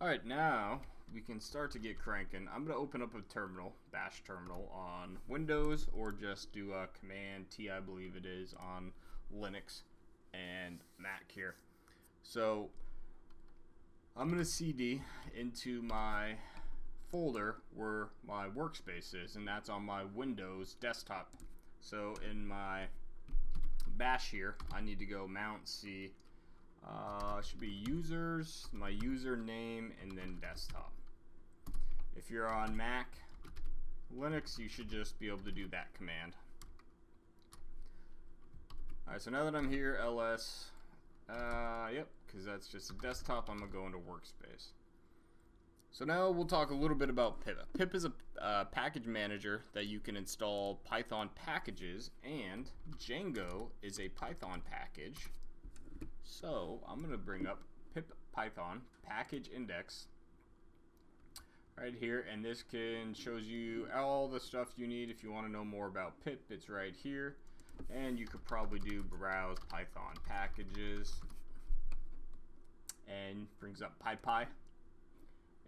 Alright, now we can start to get cranking. I'm going to open up a terminal, bash terminal on Windows, or just do a Command T, I believe it is, on Linux and Mac here. So I'm going to CD into my folder where my workspace is, and that's on my Windows desktop. So in my bash here, I need to go mount C. Should be users, my username, and then desktop. If you're on Mac, Linux, you should just be able to do that command. Alright, so now that I'm here, ls, yep, because that's just a desktop, I'm going to go into workspace. So now we'll talk a little bit about pip. Pip is a package manager that you can install Python packages, and Django is a Python package. So I'm going to bring up pip Python package index right here, and this shows you all the stuff you need. If you want to know more about pip, it's right here, and you could probably do browse Python packages, and brings up PyPy,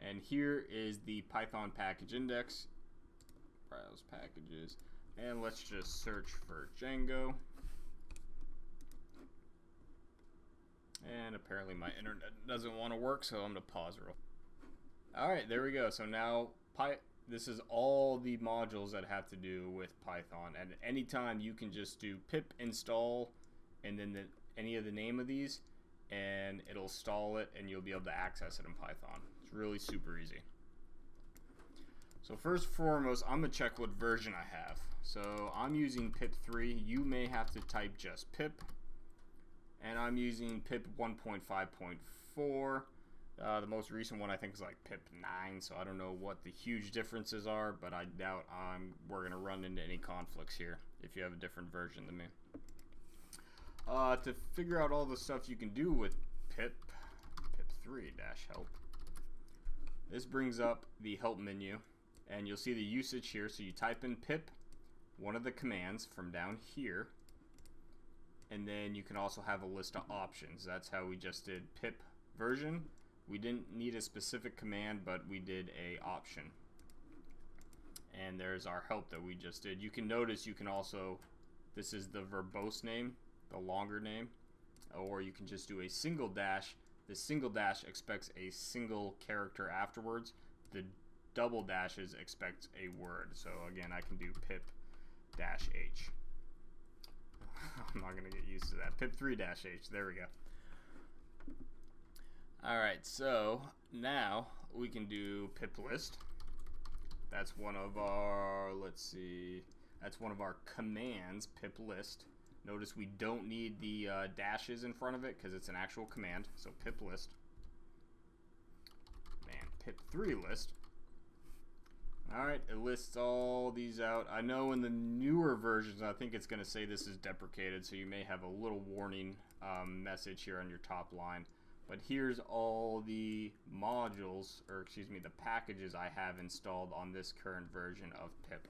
and here is the Python package index, browse packages, and let's just search for Django. And apparently my internet doesn't want to work, so I'm going to pause real. Alright, there we go. So now this is all the modules that have to do with Python. And at any time you can just do pip install and then any of the name of these, and it'll install it and you'll be able to access it in Python. It's really super easy. So first and foremost, I'm going to check what version I have. So I'm using pip 3. You may have to type just pip. And I'm using pip 1.5.4. The most recent one I think is like pip 9, so I don't know what the huge differences are, but I doubt we're going to run into any conflicts here if you have a different version than me. To figure out all the stuff you can do with pip 3-help, this brings up the help menu, and you'll see the usage here. So you type in pip, one of the commands from down here, and then you can also have a list of options. That's how we just did pip version. We didn't need a specific command, but we did a option. And there's our help that we just did. You can notice you can also, this is the verbose name, the longer name, or you can just do a single dash. The single dash expects a single character afterwards. The double dashes expect a word. So again, I can do pip-h. I'm not going to get used to that. Pip 3-h. There we go. Alright, so now we can do pip list. That's one of our, that's one of our commands, pip list. Notice we don't need the dashes in front of it because it's an actual command. So pip list. And pip 3 list. Alright, it lists all these out. I know in the newer versions, I think it's going to say this is deprecated, so you may have a little warning message here on your top line. But here's all the modules, or excuse me, the packages I have installed on this current version of pip.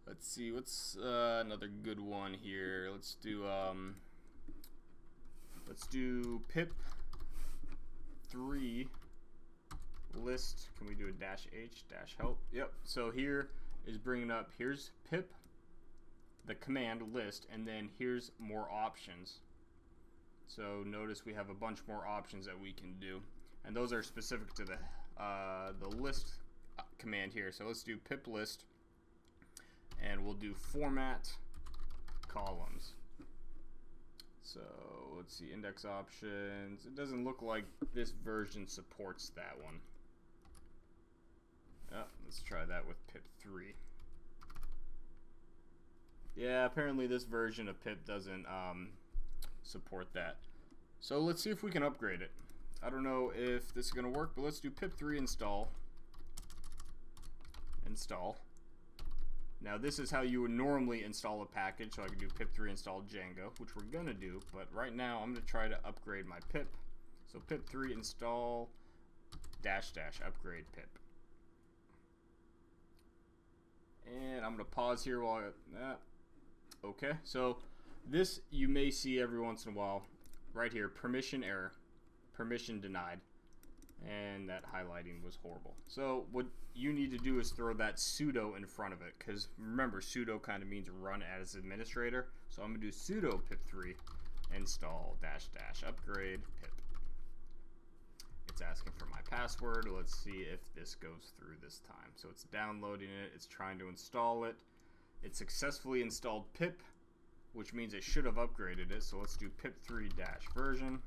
Let's see, what's another good one here? Let's do pip 3 list. Can we do a -h help? Yep. So here is bringing up, here's pip, the command list, and then here's more options. So notice we have a bunch more options that we can do, and those are specific to the list command here. So let's do pip list, and we'll do format columns. So let's see, index options. It doesn't look like this version supports that one. Let's try that with pip 3. Yeah, apparently this version of pip doesn't support that. So let's see if we can upgrade it. I don't know if this is going to work, but let's do pip 3 install. Now this is how you would normally install a package, so I can do pip 3 install Django, which we're going to do, but right now I'm going to try to upgrade my pip. So pip 3 install -- upgrade pip. And I'm going to pause here while okay, so this you may see every once in a while right here, permission error, permission denied. And that highlighting was horrible. So what you need to do is throw that sudo in front of it, because remember, sudo kind of means run as administrator. So I'm going to do sudo pip3 install -- upgrade pip. It's asking for my password. Let's see if this goes through this time. So it's downloading it. It's trying to install it. It successfully installed pip, which means it should have upgraded it. So let's do pip3 - version.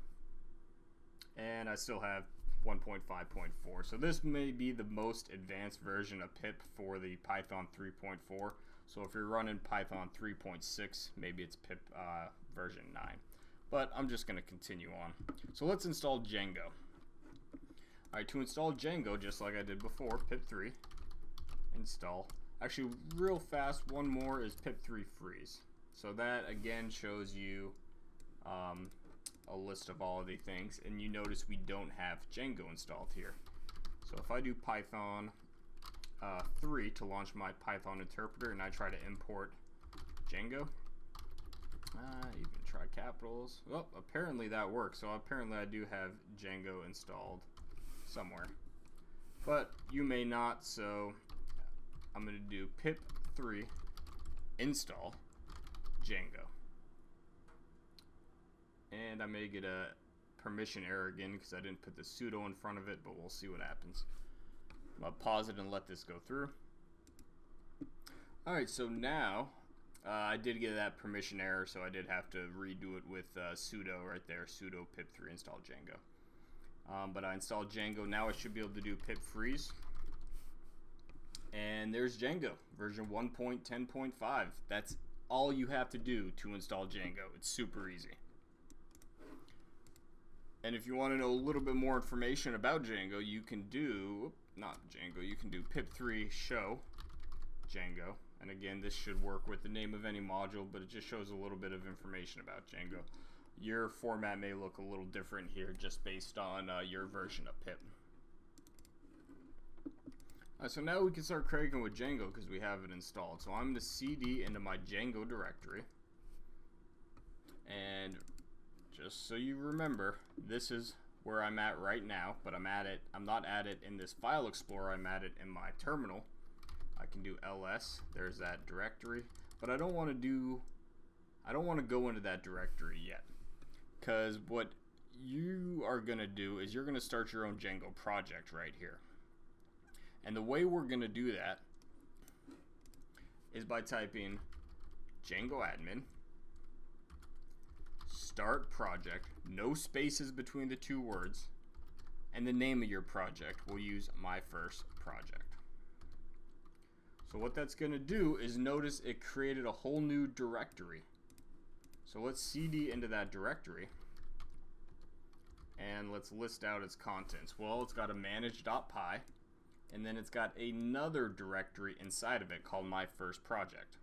And I still have 1.5.4. So this may be the most advanced version of pip for the Python 3.4. So if you're running Python 3.6, maybe it's pip version 9. But I'm just going to continue on. So let's install Django. Alright, to install Django, just like I did before, pip3 install. Actually, real fast, one more is pip3 freeze. So that again shows you a list of all of the things, and you notice we don't have Django installed here. So if I do Python 3 to launch my Python interpreter and I try to import Django, even try capitals. Well, apparently that works. So apparently I do have Django installed somewhere, but you may not. So I'm going to do pip3 install Django. And I may get a permission error again because I didn't put the sudo in front of it, but we'll see what happens. I'm going to pause it and let this go through. Alright, so now I did get that permission error, so I did have to redo it with sudo right there, sudo pip3 install Django. But I installed Django. Now I should be able to do pip freeze. And there's Django, version 1.10.5. That's all you have to do to install Django. It's super easy. And if you want to know a little bit more information about Django, you can do, you can do pip3 show Django. And again, this should work with the name of any module, but it just shows a little bit of information about Django. Your format may look a little different here just based on your version of pip. So now we can start cranking with Django because we have it installed. So I'm going to cd into my Django directory. And just so you remember, this is where I'm at right now, but I'm not at it in this file explorer, I'm at it in my terminal. I can do ls, there's that directory, but I don't want to go into that directory yet. Because what you are going to do is you're going to start your own Django project right here. And the way we're going to do that is by typing Django admin, start project, no spaces between the two words, and the name of your project. We'll use my first project. So what that's going to do is notice it created a whole new directory. So let's cd into that directory and let's list out its contents. Well, it's got a manage.py, and then it's got another directory inside of it called my first project.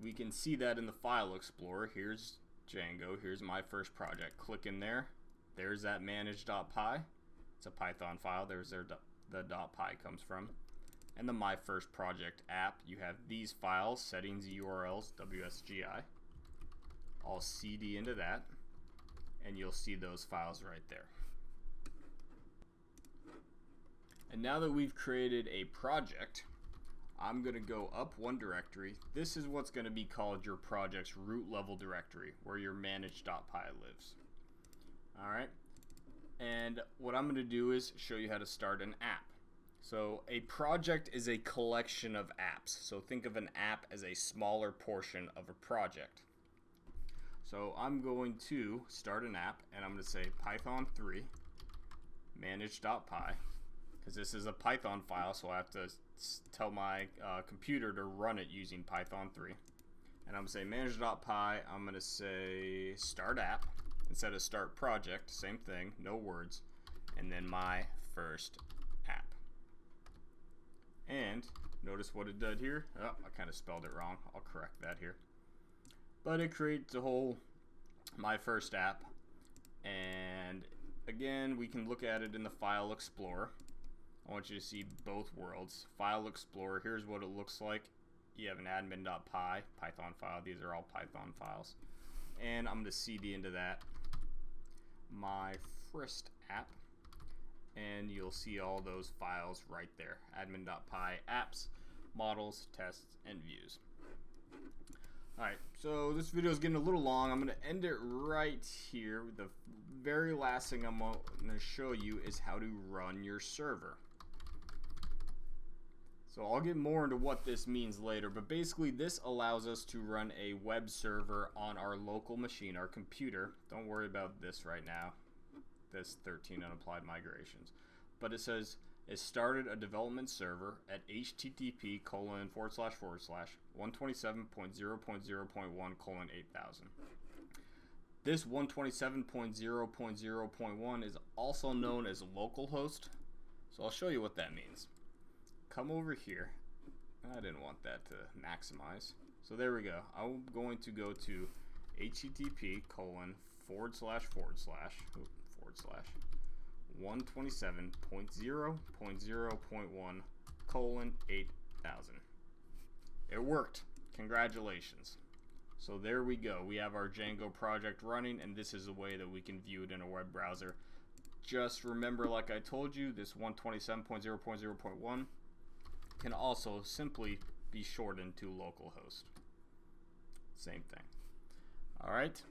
We can see that in the file explorer. Here's Django, here's my first project. Click in there, there's that manage.py. It's a Python file, there's where the .py comes from. And the my first project app, you have these files, settings, URLs, WSGI. I'll cd into that, and you'll see those files right there. And now that we've created a project, I'm going to go up one directory. This is what's going to be called your project's root level directory, where your manage.py lives. Alright, and what I'm going to do is show you how to start an app. So a project is a collection of apps. So think of an app as a smaller portion of a project. So I'm going to start an app, and I'm going to say Python 3 manage.py, because this is a Python file, so I have to tell my computer to run it using Python 3. And I'm going to say manage.py, I'm going to say start app instead of start project, same thing, no words, and then my first app. And notice what it did here. Oh, I kind of spelled it wrong. I'll correct that here. But it creates a whole my first app, and again we can look at it in the file explorer. I want you to see both worlds. File explorer, here's what it looks like. You have an admin.py Python file. These are all Python files, and I'm going to cd into that my first app, and you'll see all those files right there. admin.py, apps, models, tests, and views. Alright, so this video is getting a little long. I'm going to end it right here. The very last thing I'm going to show you is how to run your server. So I'll get more into what this means later, but basically this allows us to run a web server on our local machine, our computer. Don't worry about this right now, this 13 unapplied migrations. But it says it started a development server at http://127.0.0.1:8000. This 127.0.0.1 is also known as localhost. So I'll show you what that means. Come over here. I didn't want that to maximize. So there we go. I'm going to go to http://127.0.0.1:8000. It worked. Congratulations. So there we go. We have our Django project running, and this is a way that we can view it in a web browser. Just remember, like I told you, this 127.0.0.1 can also simply be shortened to localhost. Same thing. Alright,